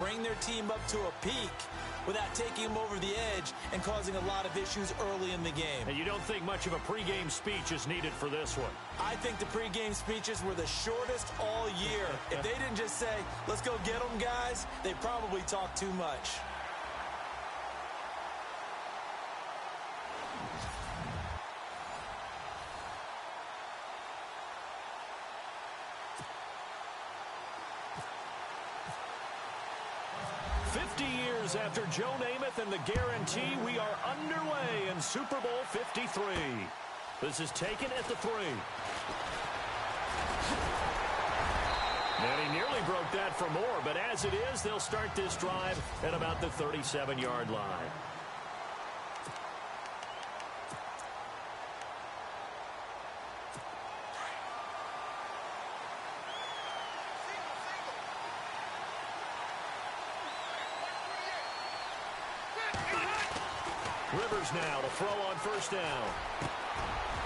bring their team up to a peak without taking them over the edge and causing a lot of issues early in the game. And you don't think much of a pregame speech is needed for this one? I think the pregame speeches were the shortest all year. If they didn't just say, let's go get them, guys, they probably talked too much. After Joe Namath and the guarantee, we are underway in Super Bowl 53. This is taken at the 3. And he nearly broke that for more, but as it is, they'll start this drive at about the 37-yard line. Rivers now to throw on first down.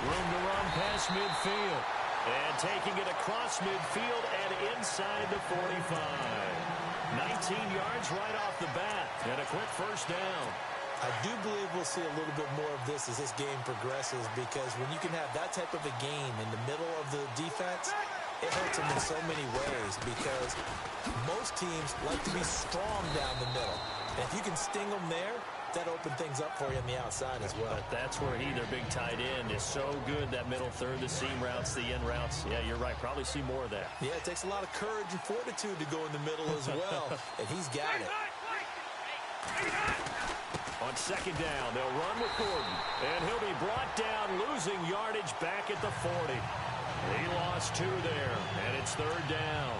Room to run past midfield. And taking it across midfield and inside the 45. 19 yards right off the bat. And a quick first down. I do believe we'll see a little bit more of this as this game progresses, because when you can have that type of a game in the middle of the defense, it hurts them in so many ways, because most teams like to be strong down the middle. And if you can sting them there, that opened things up for you on the outside as well. But that's where their big tight end, is so good, that middle third, the seam routes, the in routes. Yeah, you're right. Probably see more of that. Yeah, it takes a lot of courage and fortitude to go in the middle as well, and he's got it. On second down, they'll run with Gordon, and he'll be brought down, losing yardage back at the 40. He lost 2 there, and it's third down.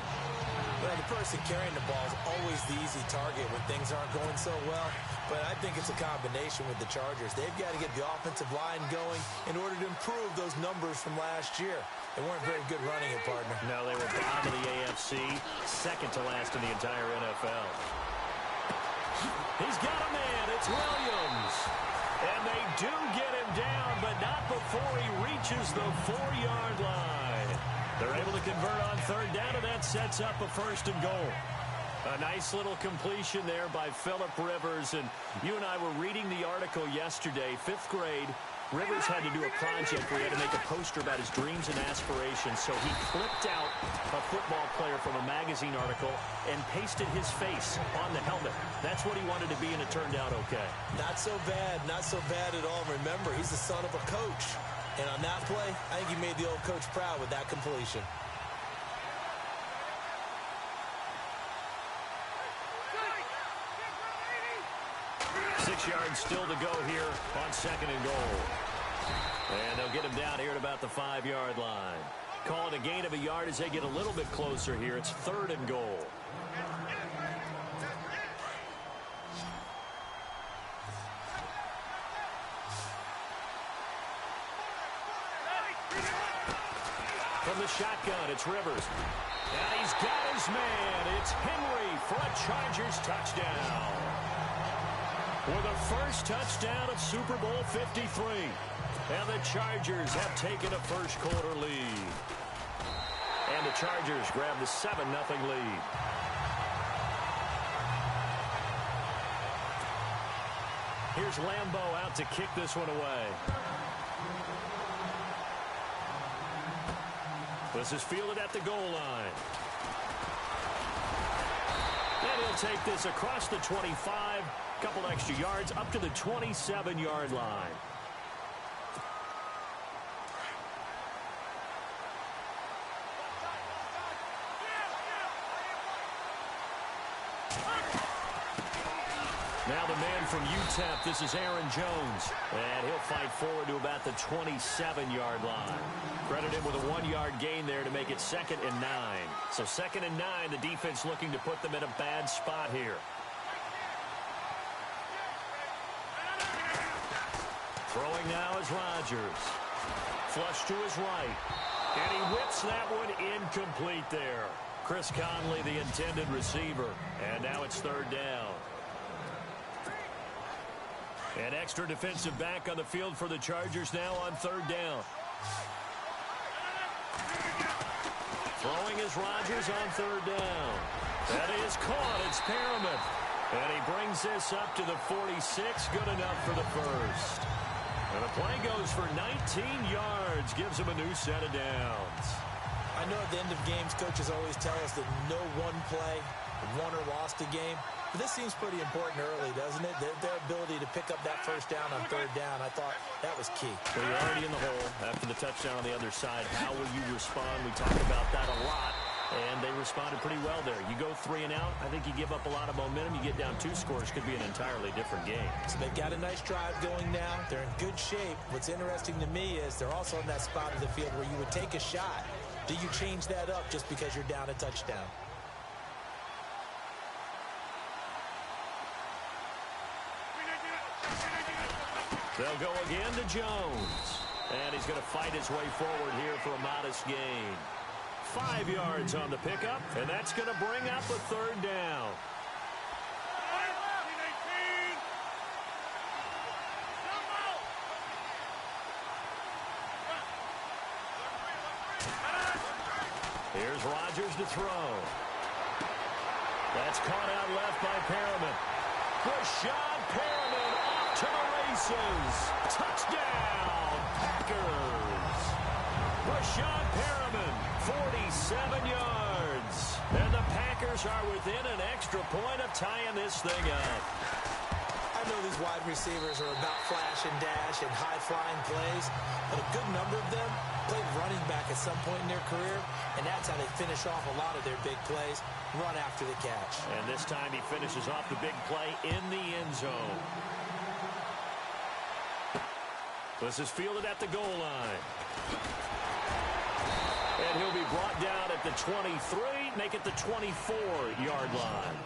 Well, the person carrying the ball is always the easy target when things aren't going so well. But I think it's a combination with the Chargers. They've got to get the offensive line going in order to improve those numbers from last year. They weren't very good running it, partner. No, they were bottom of the AFC, second to last in the entire NFL. He's got a man. It's Williams. And they do get him down, but not before he reaches the 4-yard line. They're able to convert on third down, and that sets up a first and goal. A nice little completion there by Phillip Rivers. And you and I were reading the article yesterday, 5th grade. Rivers had to do a project where he had to make a poster about his dreams and aspirations. So he clipped out a football player from a magazine article and pasted his face on the helmet. That's what he wanted to be, and it turned out okay. Not so bad. Not so bad at all. Remember, he's the son of a coach. And on that play, I think he made the old coach proud with that completion. Yards still to go here on second and goal. And they'll get him down here at about the 5-yard line. Call it a gain of a yard as they get a little bit closer here. It's third and goal. From the shotgun, it's Rivers. And he's got his man. It's Henry for a Chargers touchdown. For the first touchdown of Super Bowl 53. And the Chargers have taken a first-quarter lead. And the Chargers grab the 7-0 lead. Here's Lambeau out to kick this one away. This is fielded at the goal line. And he'll take this across the 25. Couple extra yards up to the 27-yard line. Now the man from UTEP, this is Aaron Jones. And he'll fight forward to about the 27-yard line. Credit him with a 1-yard gain there to make it 2nd and 9. So 2nd and 9, the defense looking to put them in a bad spot here. Throwing now is Rodgers. Flush to his right. And he whips that one incomplete there. Chris Conley, the intended receiver. And now it's third down. An extra defensive back on the field for the Chargers now on third down. Throwing is Rodgers on third down. That is caught. It's Perriman. And he brings this up to the 46. Good enough for the first. And the play goes for 19 yards. Gives him a new set of downs. I know at the end of games, coaches always tell us that no one play won or lost a game. But this seems pretty important early, doesn't it? Their ability to pick up that first down on third down, I thought that was key. Well, you're already in the hole after the touchdown on the other side. How will you respond? We talk about that a lot, and they responded pretty well there. You go 3 and out, I think you give up a lot of momentum. You get down 2 scores, could be an entirely different game. So they've got a nice drive going now. They're in good shape. What's interesting to me is they're also in that spot of the field where you would take a shot. Do you change that up just because you're down a touchdown? They'll go again to Jones. And he's going to fight his way forward here for a modest gain. 5 yards on the pickup, and that's going to bring up a third down. Here's Rodgers to throw. That's caught out left by Perriman. Rashad Perriman off to the races. Touchdown, Packers. Rashad Perriman, 47 yards. And the Packers are within an extra point of tying this thing up. I know these wide receivers are about flash and dash and high-flying plays, but a good number of them played running back at some point in their career, and that's how they finish off a lot of their big plays, run after the catch. And this time he finishes off the big play in the end zone. This is fielded at the goal line. And he'll be brought down at the 23, make it the 24-yard line.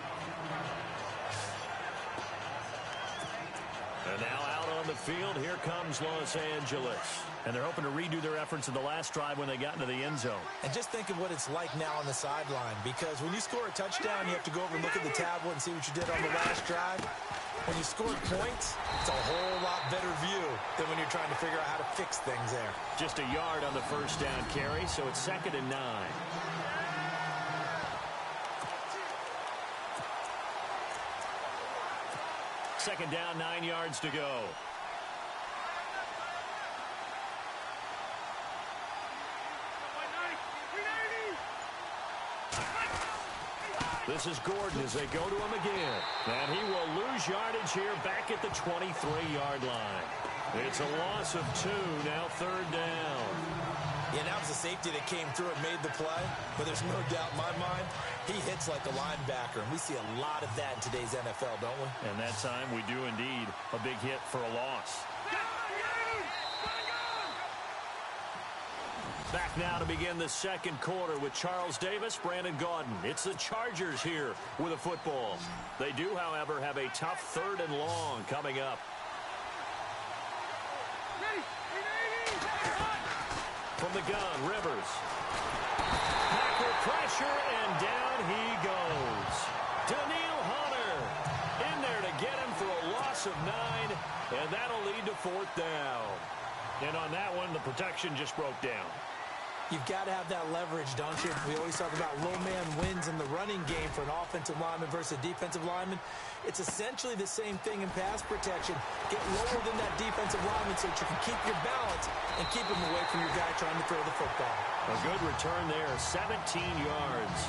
And now out on the field, here comes Los Angeles. And they're hoping to redo their efforts in the last drive when they got into the end zone. And just think of what it's like now on the sideline, because when you score a touchdown, you have to go over and look at the tablet and see what you did on the last drive. When you scored points, it's a whole lot better view than when you're trying to figure out how to fix things there. Just a yard on the first down carry, so it's 2nd and 9. Second down, 9 yards to go. This is Gordon as they go to him again. And he will lose yardage here back at the 23-yard line. It's a loss of 2, now 3rd down. Yeah, that was a safety that came through and made the play, but there's no doubt in my mind, he hits like a linebacker, and we see a lot of that in today's NFL, don't we? And that time we do indeed a big hit for a loss. Back now to begin the second quarter with Charles Davis, Brandon Gaudin. It's the Chargers here with a football. They do, however, have a tough 3rd and long coming up. From the gun, Rivers. Packer pressure, and down he goes. Daniil Hunter in there to get him for a loss of 9, and that'll lead to 4th down. And on that one, the protection just broke down. You've got to have that leverage, don't you? We always talk about low man wins in the running game for an offensive lineman versus a defensive lineman. It's essentially the same thing in pass protection. Get lower than that defensive lineman so that you can keep your balance and keep him away from your guy trying to throw the football. A good return there, 17 yards.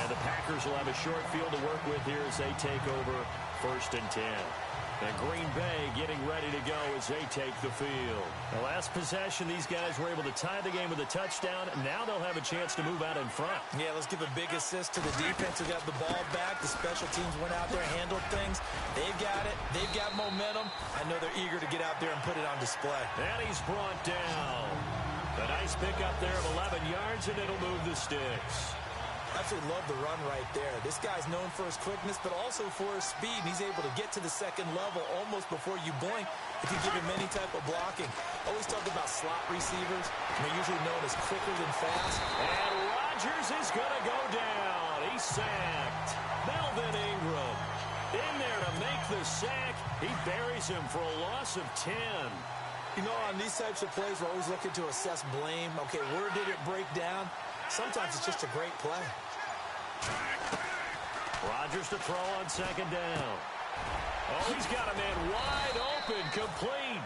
And the Packers will have a short field to work with here as they take over 1st and 10. And Green Bay getting ready to go as they take the field. The last possession, these guys were able to tie the game with a touchdown. Now they'll have a chance to move out in front. Yeah, let's give a big assist to the defense who got the ball back. The special teams went out there and handled things. They've got it. They've got momentum. I know they're eager to get out there and put it on display. And he's brought down. A nice pickup there of 11 yards, and it'll move the sticks. Absolutely love the run right there. This guy's known for his quickness, but also for his speed. He's able to get to the second level almost before you blink if you give him any type of blocking. Always talk about slot receivers. They're usually known as quicker than fast. And Rodgers is going to go down. He's sacked. Melvin Ingram in there to make the sack. He buries him for a loss of 10. You know, on these types of plays, we're always looking to assess blame. Okay, where did it break down? Sometimes it's just a great play. Rodgers to throw on second down. Oh, he's got a man wide open, complete.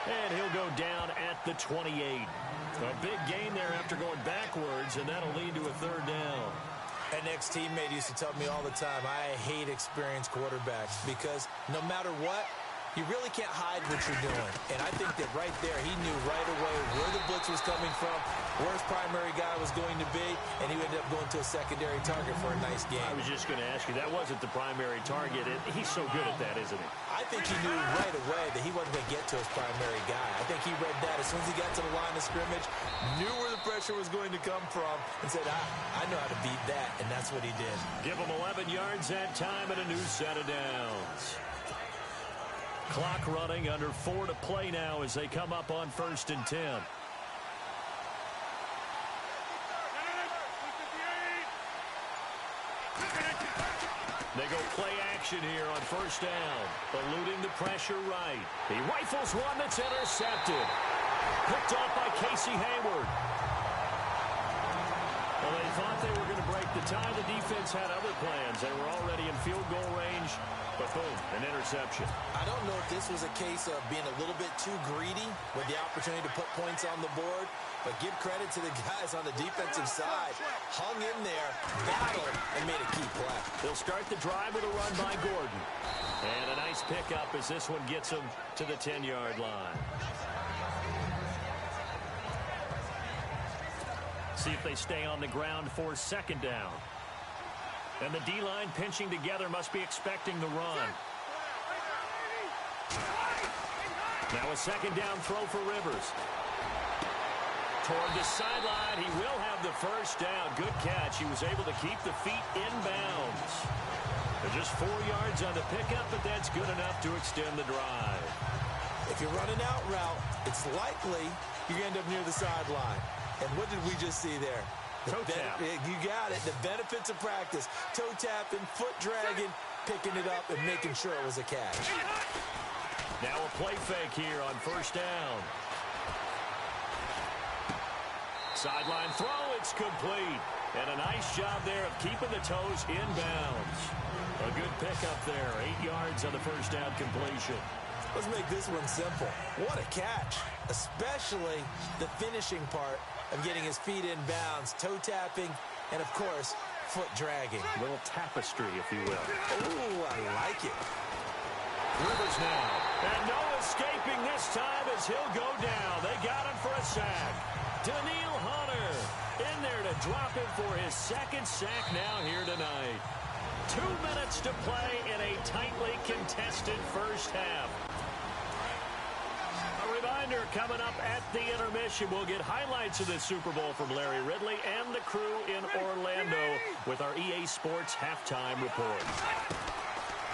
And he'll go down at the 28. A big gain there after going backwards, and that'll lead to a third down. An ex-teammate used to tell me all the time, I hate experienced quarterbacks because no matter what, you really can't hide what you're doing. And I think that right there, he knew right away where the blitz was coming from, where his primary guy was going to be, and he ended up going to a secondary target for a nice game. I was just going to ask you, that wasn't the primary target. He's so good at that, isn't he? I think he knew right away that he wasn't going to get to his primary guy. I think he read that as soon as he got to the line of scrimmage, knew where the pressure was going to come from, and said, I know how to beat that, and that's what he did. Give him 11 yards that time and a new set of downs. Clock running, under 4 to play now as they come up on 1st and 10. They go play action here on 1st down. Eluding the pressure right. He rifles one that's intercepted. Picked off by Casey Hayward. Well, they thought they were going to break the tie. The defense had other plans. They were already in field goal range. But boom, an interception. I don't know if this was a case of being a little bit too greedy with the opportunity to put points on the board, but give credit to the guys on the defensive side. Hung in there, battled, and made a key play. They'll start the drive with a run by Gordon. And a nice pickup as this one gets them to the 10-yard line. See if they stay on the ground for 2nd down. And the D-line pinching together must be expecting the run. Now a 2nd down throw for Rivers. Toward the sideline, he will have the 1st down. Good catch. He was able to keep the feet in bounds. They're just 4 yards on the pickup, but that's good enough to extend the drive. If you're running out route, it's likely you're going to end up near the sideline. And what did we just see there? Toe tap. You got it. The benefits of practice. Toe tapping, foot dragging, picking it up, and making sure it was a catch. Now a play fake here on 1st down. Sideline throw, it's complete. And a nice job there of keeping the toes in bounds. A good pickup there. 8 yards on the 1st down completion. Let's make this one simple. What a catch, especially the finishing part of getting his feet in bounds, toe tapping, and of course, foot dragging. A little tapestry, if you will. Ooh, I like it. Rivers now. And no escaping this time as he'll go down. They got him for a sack. Daniil Hunter in there to drop him for his 2nd sack now here tonight. 2 minutes to play in a tightly contested 1st half. Reminder, coming up at the intermission, we'll get highlights of the Super Bowl from Larry Ridley and the crew in Orlando with our EA Sports halftime report.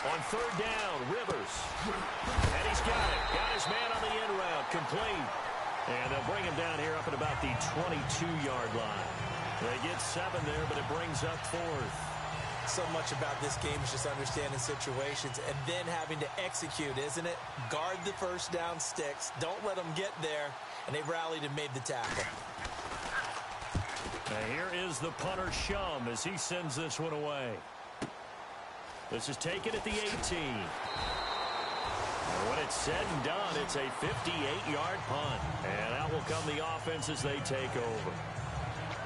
On 3rd down, Rivers. And he's got it. Got his man on the in route, complete. And they'll bring him down here up at about the 22-yard line. They get 7 there, but it brings up 4th. So much about this game is just understanding situations and then having to execute, isn't it? Guard the 1st down sticks. Don't let them get there. And they rallied and made the tackle. Now here is the punter, Shum, as he sends this one away. This is taken at the 18. And when it's said and done, it's a 58-yard punt. And out will come the offense as they take over.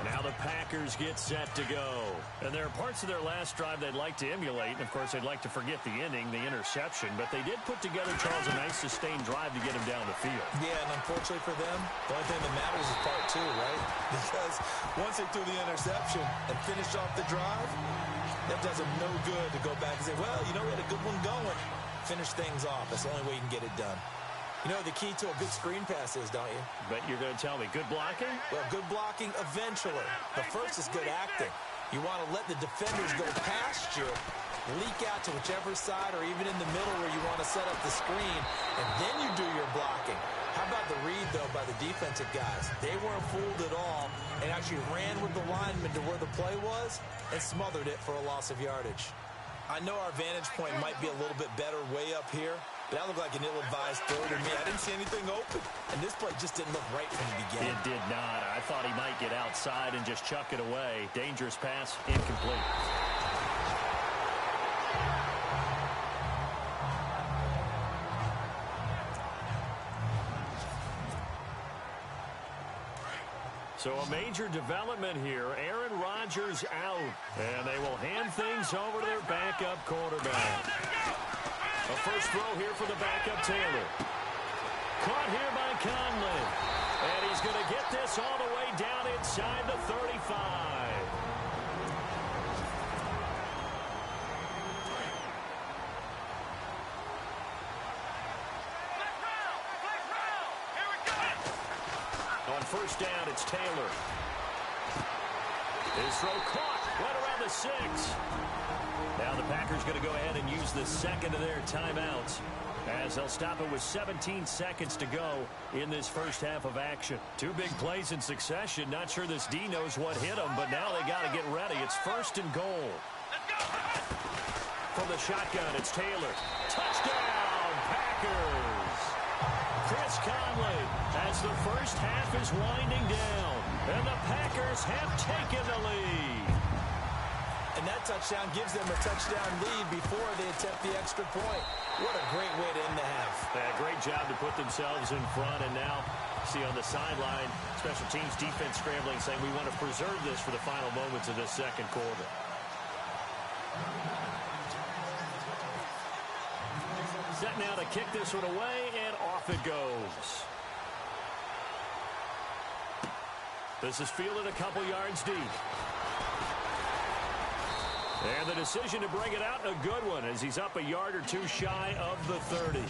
Now the Packers get set to go. And there are parts of their last drive they'd like to emulate. And, of course, they'd like to forget the ending, the interception. But they did put together, Charles, a nice sustained drive to get him down the field. Yeah, and unfortunately for them, the only thing that matters is part 2, right? Because once they threw the interception and finished off the drive, that does them no good to go back and say, well, you know, we had a good one going. Finish things off. That's the only way you can get it done. You know the key to a good screen pass is, don't you? But you're going to tell me, good blocking? Well, good blocking eventually. But first is good acting. You want to let the defenders go past you, leak out to whichever side or even in the middle where you want to set up the screen, and then you do your blocking. How about the read, though, by the defensive guys? They weren't fooled at all and actually ran with the lineman to where the play was and smothered it for a loss of yardage. I know our vantage point might be a little bit better way up here, but that looked like an ill-advised throw to me. I didn't see anything open, and this play just didn't look right from the beginning. It did not. I thought he might get outside and just chuck it away. Dangerous pass, incomplete. So a major development here. Aaron Rodgers out. And they will hand things over to their backup quarterback. A first throw here for the backup Taylor. Caught here by Conley. And he's going to get this all the way down inside the 35. On first down, it's Taylor. His throw caught right around the 6. Now the Packers going to go ahead and use the second of their timeouts, as they'll stop it with 17 seconds to go in this first half of action. Two big plays in succession. Not sure this D knows what hit them, but now they got to get ready. It's first and goal. From the shotgun, it's Taylor. Touchdown, Packers! Chris Conley as the first half is winding down, and the Packers have taken the lead. And that touchdown gives them a touchdown lead before they attempt the extra point. What a great way to end the half. Great job to put themselves in front, and now see on the sideline, special teams defense scrambling, saying we want to preserve this for the final moments of this second quarter. Set now to kick this one away, and off it goes. This is fielded a couple yards deep. And the decision to bring it out, a good one, as he's up a yard or two shy of the 30.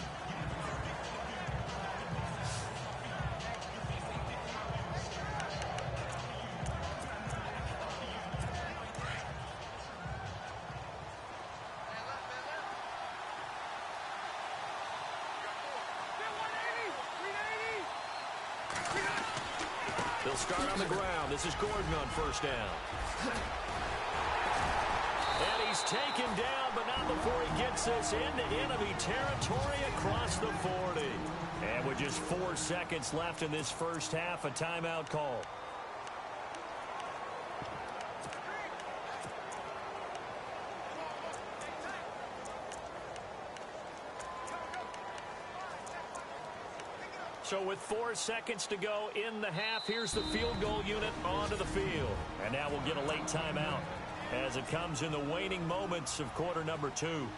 They'll start on the ground. This is Gordon on first down. And he's taken down, but not before he gets this into enemy territory across the 40. And with just 4 seconds left in this first half, a timeout call. So with 4 seconds to go in the half, here's the field goal unit onto the field. And now we'll get a late timeout as it comes in the waning moments of quarter number 2.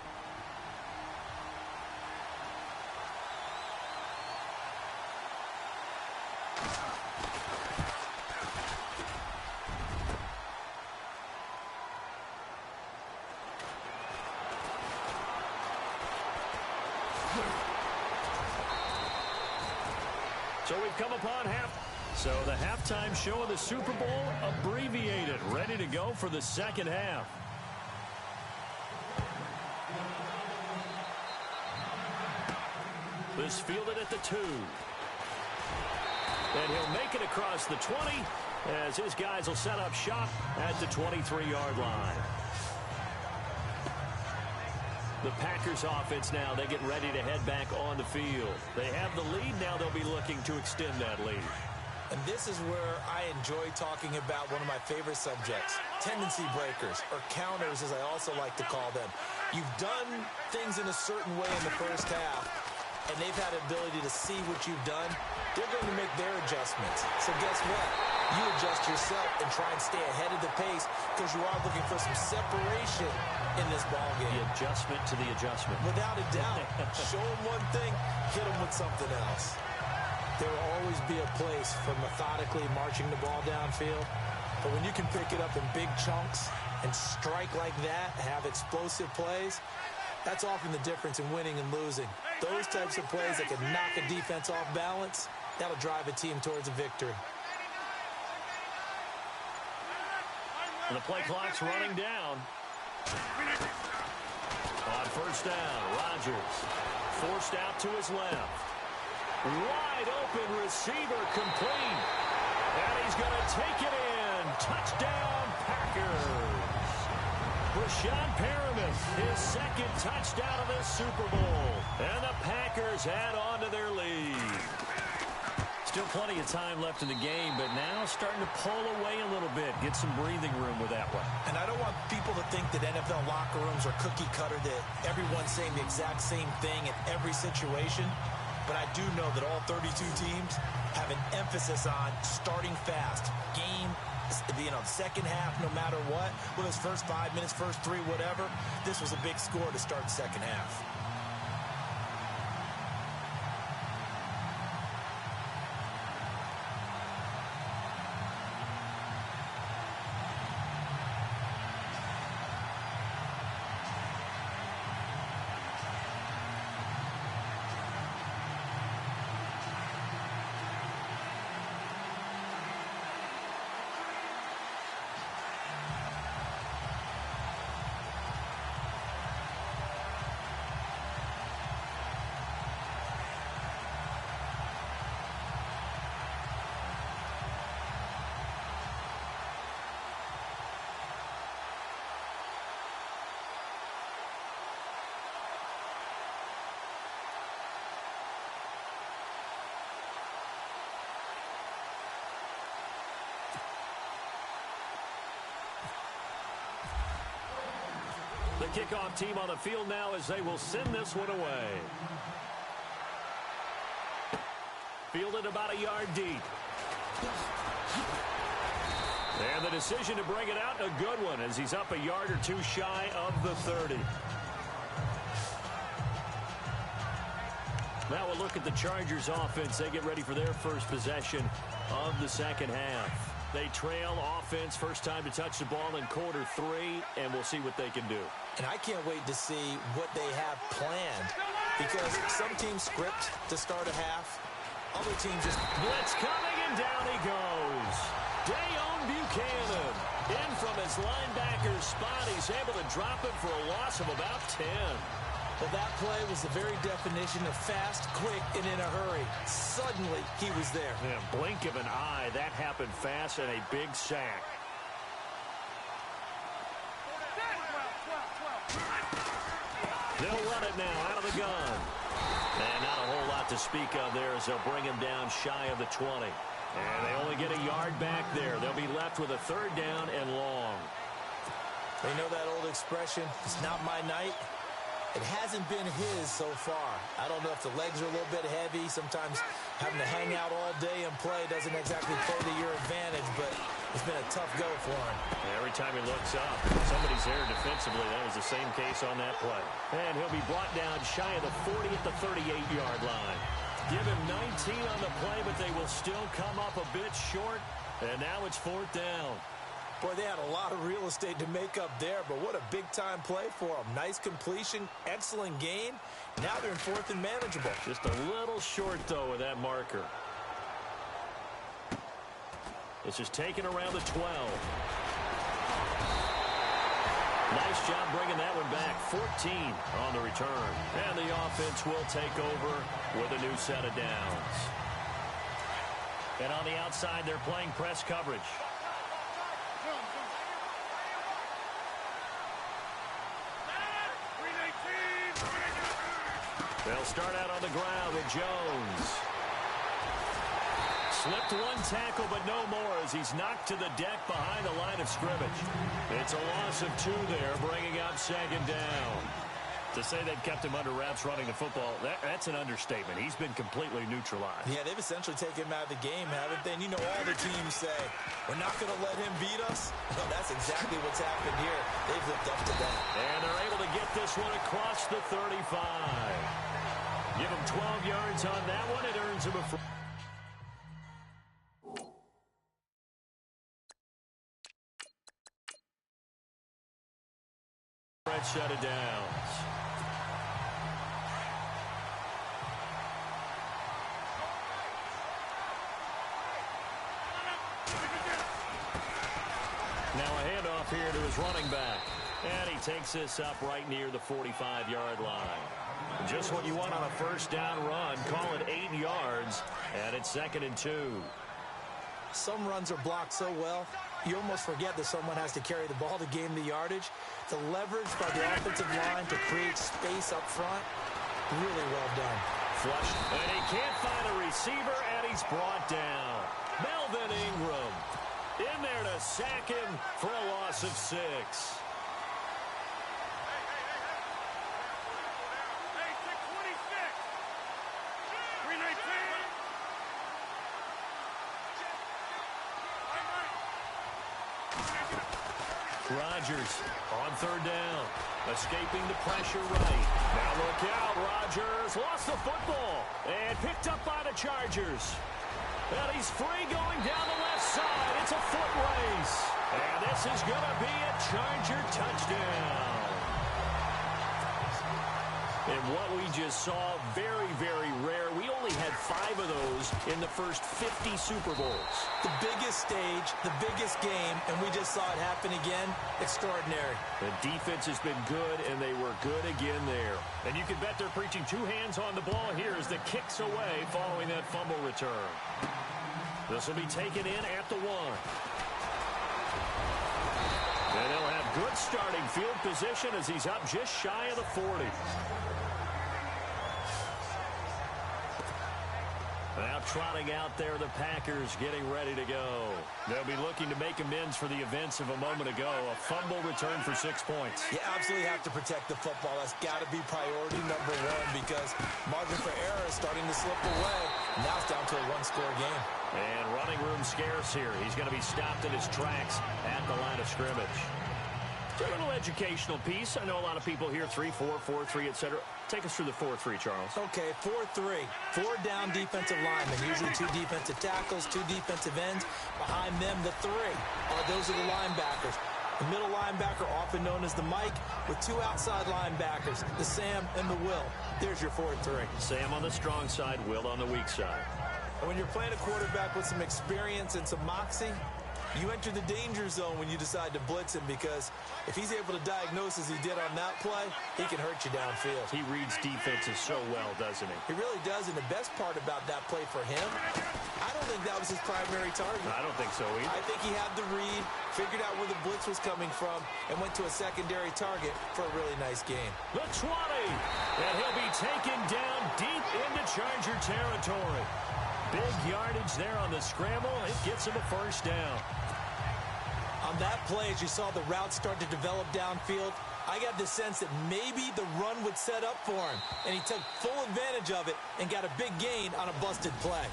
So we've come upon half. So the halftime show of the Super Bowl abbreviated, ready to go for the second half. This fielded at the 2. And he'll make it across the 20 as his guys will set up shop at the 23-yard line. The Packers offense now, they get ready to head back on the field. They have the lead. Now they'll be looking to extend that lead. And this is where I enjoy talking about one of my favorite subjects, tendency breakers, or counters as I also like to call them. You've done things in a certain way in the first half, and they've had the ability to see what you've done. They're going to make their adjustments. So guess what? You adjust yourself and try and stay ahead of the pace because you are looking for some separation in this ballgame. The adjustment to the adjustment. Without a doubt. Show them one thing, hit them with something else. There will always be a place for methodically marching the ball downfield. But when you can pick it up in big chunks and strike like that, have explosive plays, that's often the difference in winning and losing. Those types of plays that can knock a defense off balance, that'll drive a team towards a victory. And the play clock's running down. On first down, Rodgers forced out to his left. Wide open receiver complete. And he's going to take it in. Touchdown, Packers. Rashawn Perriman, his second touchdown of this Super Bowl. And the Packers add on to their lead. Still plenty of time left in the game, but now starting to pull away a little bit. Get some breathing room with that one. And I don't want people to think that NFL locker rooms are cookie cutter, that everyone's saying the exact same thing in every situation. but I do know that all 32 teams have an emphasis on starting fast. Game, second half, no matter what, whether it's first 5 minutes, first 3, whatever, this was a big score to start the second half. The kickoff team on the field now as they will send this one away. Fielded about a yard deep. And the decision to bring it out, a good one, as he's up a yard or two shy of the 30. Now we'll look at the Chargers offense. They get ready for their first possession of the second half. They trail offense, first time to touch the ball in quarter 3, and we'll see what they can do. And I can't wait to see what they have planned, because some teams script to start a half. Other teams just... Blitz coming, and down he goes. Dayon Buchanan in from his linebacker spot. He's able to drop it for a loss of about 10. Well, that play was the very definition of fast, quick, and in a hurry. Suddenly, he was there. Yeah, blink of an eye. That happened fast, and a big sack. They'll run it now out of the gun. And not a whole lot to speak of there as they'll bring him down shy of the 20. And they only get a yard back there. They'll be left with a third down and long. They know that old expression, it's not my night. It hasn't been his so far. I don't know if the legs are a little bit heavy. Sometimes having to hang out all day and play doesn't exactly play to your advantage, but it's been a tough go for him. Every time he looks up, somebody's there defensively. That was the same case on that play. And he'll be brought down shy of the 40 at the 38-yard line. Give him 19 on the play, but they will still come up a bit short. And now it's fourth down. Boy, they had a lot of real estate to make up there, but what a big-time play for them. Nice completion, excellent gain. Now they're in fourth and manageable. Just a little short, though, with that marker. This is taken around the 12. Nice job bringing that one back. 14 on the return. And the offense will take over with a new set of downs. And on the outside, they're playing press coverage. They'll start out on the ground with Jones. Slipped one tackle, but no more as he's knocked to the deck behind the line of scrimmage. It's a loss of 2 there, bringing up second down. To say they kept him under wraps running the football, that's an understatement. He's been completely neutralized. Yeah, they've essentially taken him out of the game, haven't they? And you know all the teams say, we're not going to let him beat us. Well, that's exactly what's happened here. They've lived up to that. And they're able to get this one across the 35. Give him 12 yards on that one. It earns him a free. Red shut it down. Now a handoff here to his running back. And he takes this up right near the 45-yard line. Just what you want on a first down run. Call it 8 yards, and it's 2nd and 2. Some runs are blocked so well, you almost forget that someone has to carry the ball to gain the yardage. The leverage by the offensive line to create space up front, really well done. Flush, and he can't find a receiver, and he's brought down. Melvin Ingram in there to sack him for a loss of 6. Rodgers on third down. Escaping the pressure right. Now look out. Rodgers lost the football and picked up by the Chargers. And he's free going down the left side. It's a foot race. And this is going to be a Charger touchdown. And what we just saw, very, very rare. We only had 5 of those in the first 50 Super Bowls. The biggest stage, the biggest game, and we just saw it happen again. Extraordinary. The defense has been good, and they were good again there. And you can bet they're preaching 2 hands on the ball here as the kick's away following that fumble return. This will be taken in at the 1. And they'll have good starting field position as he's up just shy of the 40. Now trotting out there, the Packers getting ready to go. They'll be looking to make amends for the events of a moment ago. A fumble return for 6 points. You absolutely have to protect the football. That's got to be priority number 1 because margin for error is starting to slip away. Now it's down to a 1-score game. And running room scarce here. He's going to be stopped in his tracks at the line of scrimmage. A little educational piece. I know a lot of people here, 3-4, 4-3, etc. Take us through the 4-3, Charles. Okay, 4-3. 4 down defensive linemen. Usually 2 defensive tackles, 2 defensive ends. Behind them, the 3. Those are the linebackers. The middle linebacker, often known as the Mike, with 2 outside linebackers, the Sam and the Will. There's your 4-3. Sam on the strong side, Will on the weak side. And when you're playing a quarterback with some experience and some moxie, you enter the danger zone when you decide to blitz him because if he's able to diagnose as he did on that play, he can hurt you downfield. He reads defenses so well, doesn't he? He really does, and the best part about that play for him, I don't think that was his primary target. I don't think so either. I think he had the read, figured out where the blitz was coming from, and went to a secondary target for a really nice game. The 20, and he'll be taken down deep into Charger territory. Big yardage there on the scramble. It gets him a first down. On that play, as you saw the route start to develop downfield, I got the sense that maybe the run would set up for him, and he took full advantage of it and got a big gain on a busted play.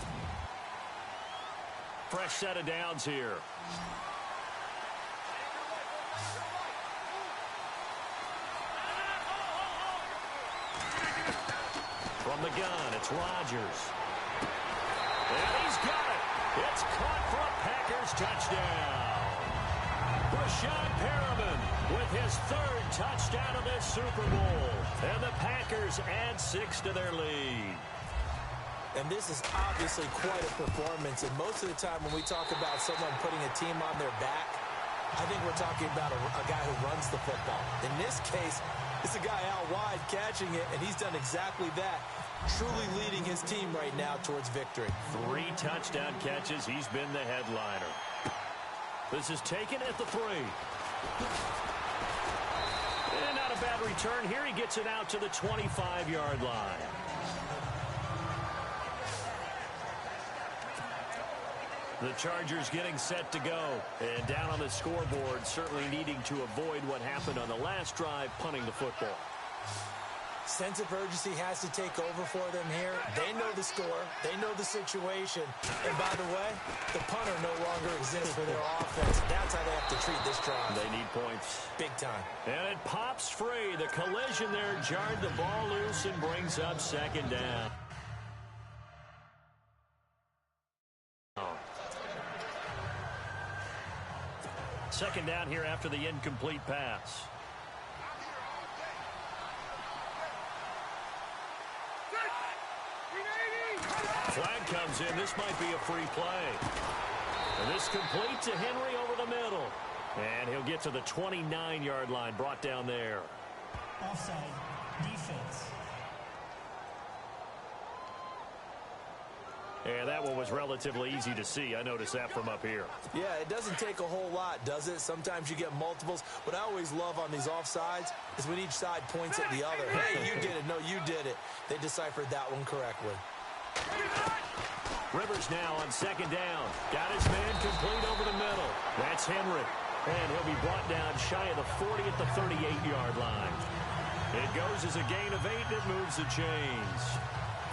Fresh set of downs here. From the gun, it's Rodgers. And he's got it. It's caught for a Packers touchdown. Rashad Perriman with his 3rd touchdown of this Super Bowl. And the Packers add 6 to their lead. And this is obviously quite a performance. And most of the time when we talk about someone putting a team on their back, I think we're talking about a guy who runs the football. In this case, it's a guy out wide catching it, and he's done exactly that, truly leading his team right now towards victory. 3 touchdown catches. He's been the headliner. This is taken at the 3. And not a bad return here. He gets it out to the 25-yard line. The Chargers getting set to go. And down on the scoreboard, certainly needing to avoid what happened on the last drive, punting the football. Sense of urgency has to take over for them here. They know the score. They know the situation. And by the way, the punter no longer exists for their offense. That's how they have to treat this drive. They need points. Big time. And it pops free. The collision there jarred the ball loose and brings up 2nd down. Second down here after the incomplete pass. Flag comes in. This might be a free play. And this complete to Henry over the middle. And he'll get to the 29-yard line, brought down there. Offside. Defense. And that one was relatively easy to see. I noticed that from up here. Yeah, it doesn't take a whole lot, does it? Sometimes you get multiples. What I always love on these offsides is when each side points at the other. Hey, you did it. No, you did it. They deciphered that one correctly. Rivers now on 2nd down. Got his man complete over the middle. That's Henry. And he'll be brought down shy of the 40 at the 38-yard line. It goes as a gain of 8, and it moves the chains.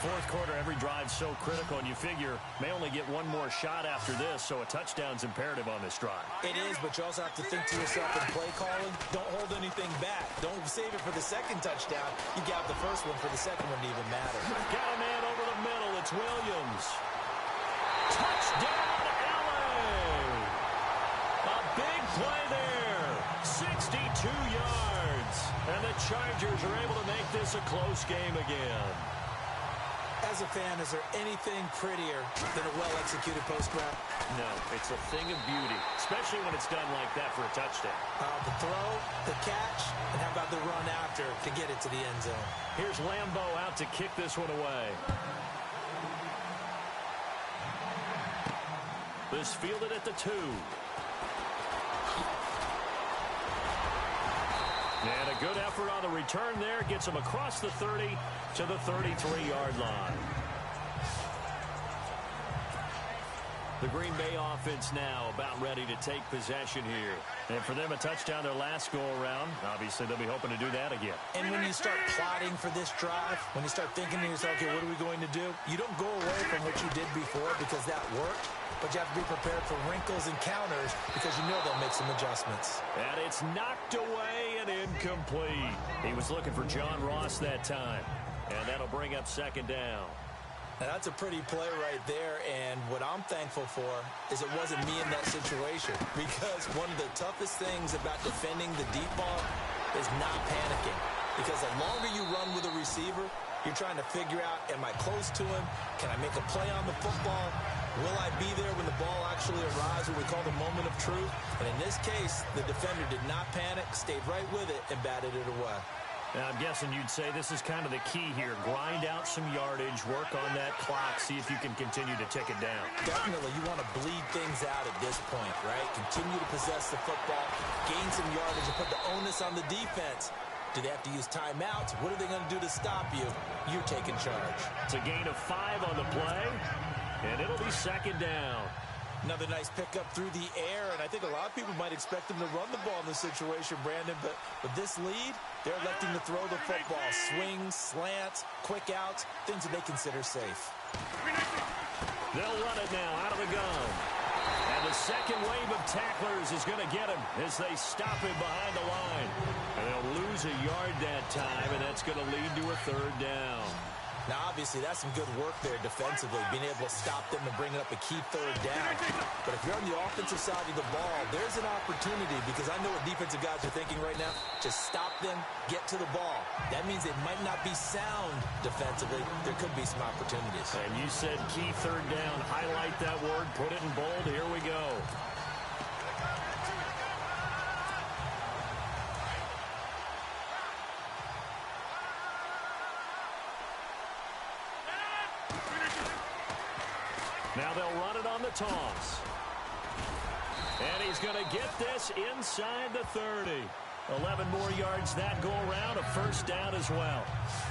Fourth quarter, every drive's so critical, and you figure may only get one more shot after this, so a touchdown's imperative on this drive. It is, but you also have to think to yourself in play calling, don't hold anything back. Don't save it for the second touchdown. You got the first one for the second one to even matter. Got a man over the middle. It's Williams. Touchdown, LA! A big play there. 62 yards. And the Chargers are able to make this a close game again. As a fan, is there anything prettier than a well-executed post-route? No, it's a thing of beauty, especially when it's done like that for a touchdown. The throw, the catch, and how about the run after to get it to the end zone? Here's Lambeau out to kick this one away. This fielded at the 2. And a good effort on the return there. Gets him across the 30 to the 33-yard line. The Green Bay offense now about ready to take possession here. And for them, a touchdown their last go-around. Obviously, they'll be hoping to do that again. And when you start plotting for this drive, when you start thinking to yourself, okay, what are we going to do? You don't go away from what you did before because that worked. But you have to be prepared for wrinkles and counters because you know they'll make some adjustments. And it's knocked away and incomplete. He was looking for John Ross that time. And that'll bring up second down. Now, that's a pretty play right there, and what I'm thankful for is it wasn't me in that situation, because one of the toughest things about defending the deep ball is not panicking, because the longer you run with a receiver, you're trying to figure out, am I close to him? Can I make a play on the football? Will I be there when the ball actually arrives, what we call the moment of truth? And in this case, the defender did not panic, stayed right with it, and batted it away. Now, I'm guessing you'd say this is kind of the key here. Grind out some yardage, work on that clock, see if you can continue to tick it down. Definitely, you want to bleed things out at this point, right? Continue to possess the football, gain some yardage, and put the onus on the defense. Do they have to use timeouts? What are they going to do to stop you? You're taking charge. It's a gain of 5 on the play, and it'll be second down. Another nice pickup through the air, and I think a lot of people might expect them to run the ball in this situation, Brandon, but with this lead, they're electing to throw the football. Swings, slants, quick outs, things that they consider safe. They'll run it now out of the gun. And the second wave of tacklers is going to get him as they stop him behind the line. And they'll lose a yard that time, and that's going to lead to a third down. Now, obviously, that's some good work there defensively, being able to stop them and bring up a key third down. But if you're on the offensive side of the ball, there's an opportunity, because I know what defensive guys are thinking right now. Just stop them, get to the ball. That means it might not be sound defensively. There could be some opportunities. And you said key third down. Highlight that word, put it in bold. Here we go. Now they'll run it on the toss. And he's going to get this inside the 30. 11 more yards that go around, a first down as well.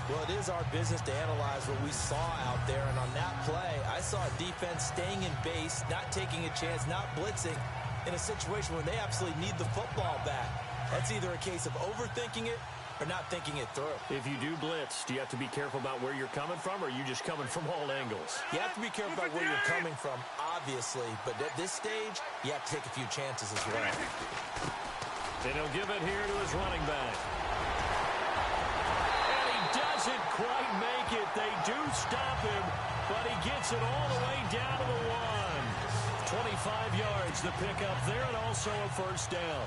Well, it is our business to analyze what we saw out there. And on that play, I saw a defense staying in base, not taking a chance, not blitzing in a situation where they absolutely need the football back. That's either a case of overthinking it or not thinking it through. If you do blitz, do you have to be careful about where you're coming from, or are you just coming from all angles? You have to be careful about where you're coming from, obviously, but at this stage, you have to take a few chances as well. And he'll give it here to his running back. And he doesn't quite make it. They do stop him, but he gets it all the way down to the 1. 25 yards to pick up there, and also a first down.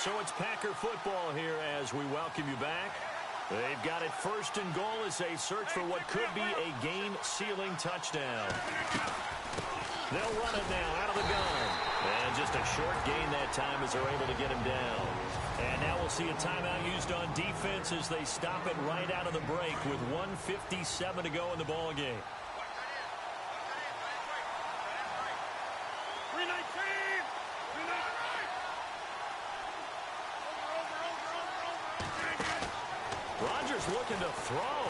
So it's Packer football here as we welcome you back. They've got it first and goal as they search for what could be a game-sealing touchdown. They'll run it now out of the gun. And just a short gain that time as they're able to get him down. And now we'll see a timeout used on defense as they stop it right out of the break with 1:57 to go in the ball game. Rodgers looking to throw.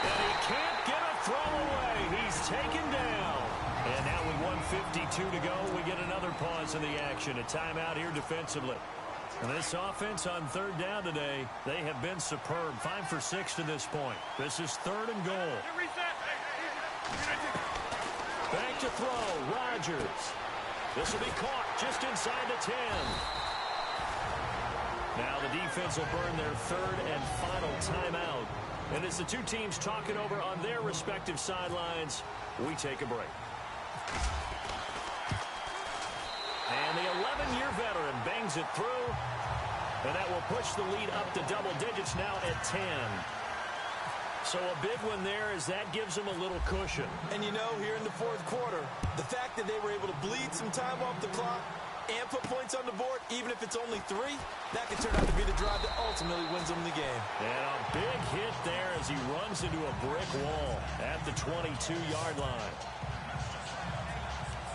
And he can't get a throw away. He's taken down. And now with 1:52 to go, we get another pause in the action. A timeout here defensively. And this offense on third down today, they have been superb. 5 for 6 to this point. This is 3rd and goal. Back to throw, Rodgers. This will be caught just inside the 10. Now the defense will burn their 3rd and final timeout. And as the two teams talk it over on their respective sidelines, we take a break. And the 11-year veteran bangs it through. And that will push the lead up to double digits now at 10. So a big one there as that gives them a little cushion. And you know, here in the 4th quarter, the fact that they were able to bleed some time off the clock and put points on the board, even if it's only 3, that could turn out to be the drive that ultimately wins them the game. And a big hit there as he runs into a brick wall at the 22-yard line.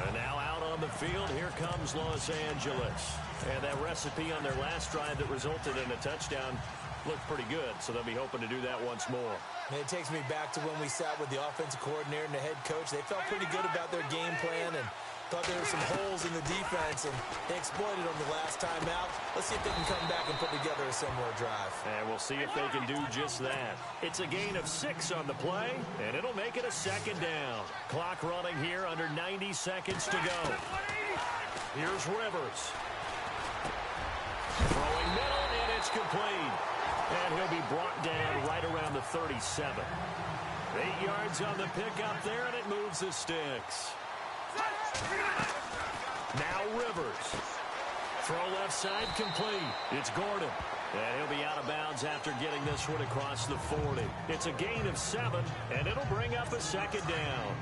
And now out on the field, here comes Los Angeles. And that recipe on their last drive that resulted in a touchdown looked pretty good, so they'll be hoping to do that once more. And it takes me back to when we sat with the offensive coordinator and the head coach. They felt pretty good about their game plan and thought there were some holes in the defense, and they exploited them the last time out. Let's see if they can come back and put together a similar drive. And we'll see if they can do just that. It's a gain of 6 on the play, and it'll make it a 2nd down. Clock running here under 90 seconds to go. Here's Rivers. Throwing middle, and it's complete. And he'll be brought down right around the 37. 8 yards on the pickup there, and it moves the sticks. Now Rivers. Throw left side complete. It's Gordon. And he'll be out of bounds after getting this one across the 40. It's a gain of 7, and it'll bring up a 2nd down.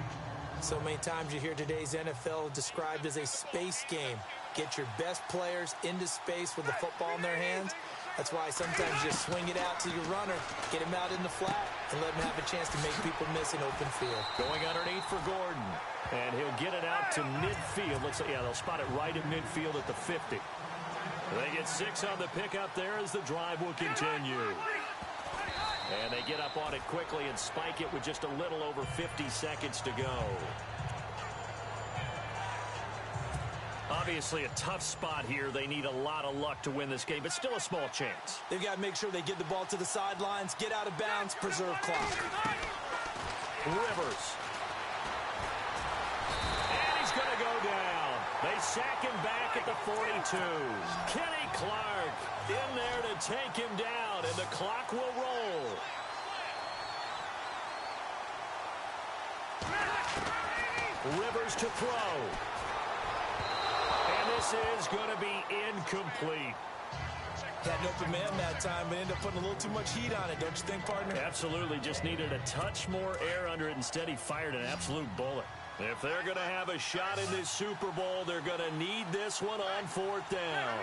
So many times you hear today's NFL described as a space game. Get your best players into space with the football in their hands. That's why sometimes you just swing it out to your runner, get him out in the flat, and let him have a chance to make people miss an open field. Going underneath for Gordon. And he'll get it out to midfield. Looks like, yeah, they'll spot it right at midfield at the 50. They get 6 on the pickup there as the drive will continue. And they get up on it quickly and spike it with just a little over 50 seconds to go. Obviously a tough spot here. They need a lot of luck to win this game, but still a small chance. They've got to make sure they get the ball to the sidelines, get out of bounds, preserve clock. Rivers. And he's going to go down. They sack him back at the 42. Kenny Clark in there to take him down, and the clock will roll. Rivers to throw. And this is going to be incomplete. Had an open man that time, but ended up putting a little too much heat on it, don't you think, partner? Absolutely. Just needed a touch more air under it. Instead, he fired an absolute bullet. If they're going to have a shot in this Super Bowl, they're going to need this one on 4th down.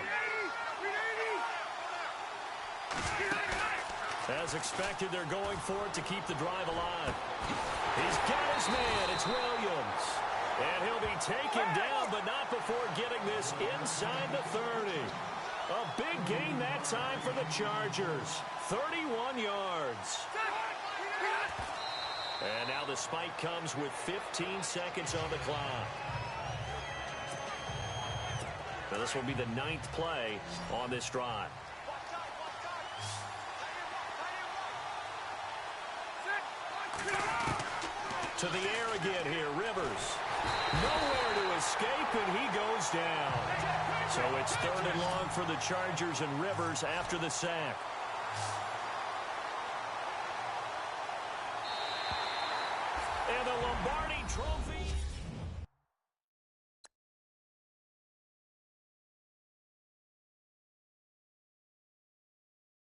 As expected, they're going for it to keep the drive alive. He's got his man. It's Williams. And he'll be taken down, but not before getting this inside the 30. A big gain that time for the Chargers. 31 yards. And now the spike comes with 15 seconds on the clock. Now this will be the 9th play on this drive. To the air again here, Rivers. Nowhere to escape, and he goes down. So it's 3rd and long for the Chargers and Rivers after the sack. And the Lombardi Trophy